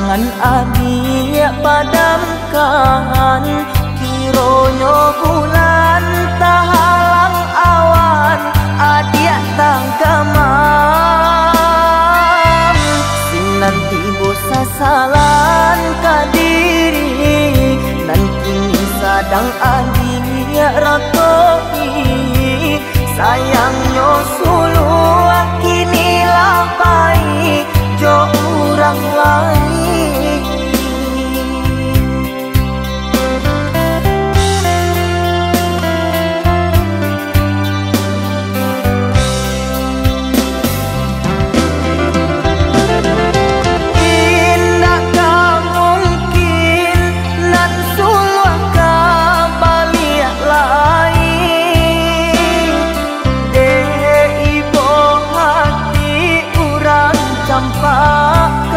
tangan abi padamkan, kironyo bulan tahalang awan, adia tangkaman. Sinan tibo sasalan kadiri, dan kini sadang adia rakoi. Sayangnya sulu kini lapai jo orang lain. Indakkah mungkin nan sulu kabaliak lain. Campakan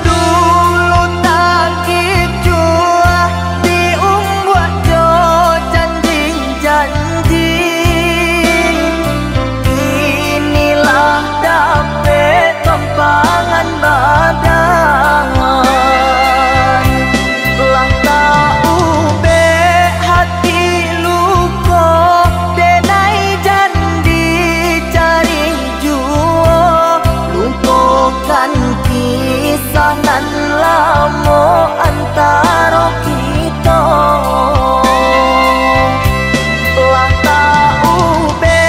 dulu tak kicua diumbuat jo janji-janji, inilah dapet tempangan badan. Lah tahu be hati luko denai jandi cari juo, lupakan kisah nan lamo antara kita. Lah tahu be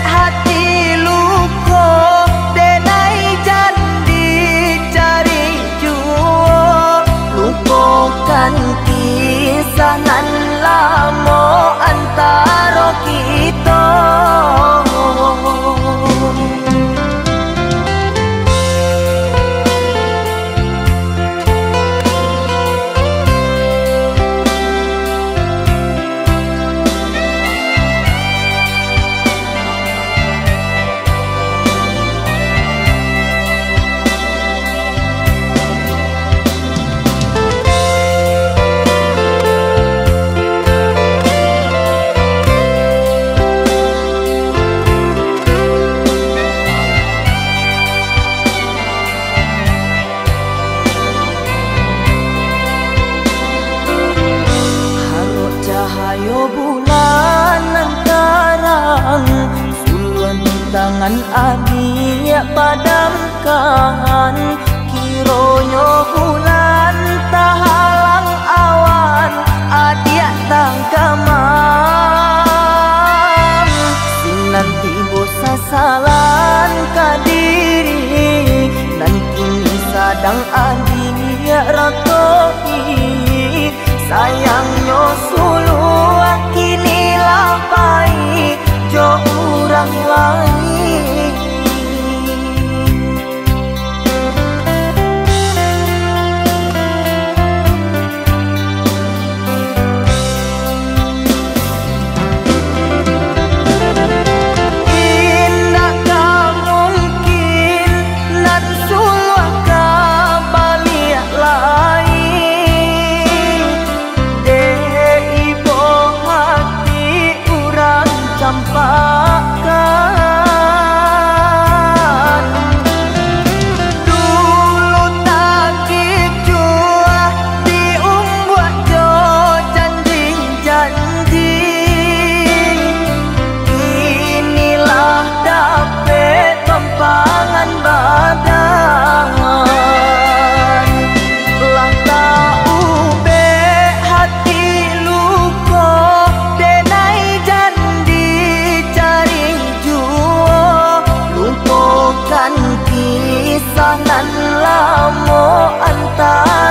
hati luko denai jandi cari juo, lupakan kisah nan lamo antara kita. Cahayo bulan antarang, suluan tangan abi padamkan, kironyo bulan tahalang awan, adia tangkaman. Sinan tibo sasalan kadiri, dan kini sadang adia rakoi. Sayangnya sulu kini lapai jo orang lain. Indakkah mungkin nan sulu kabaliak lain. Campakan dulu tak kicua diumbuat jo janji-janji, inilah dapet tempangan badan. Lah tahu be hati luko denai jandi cari juo, lupakan kisah nan lamo antara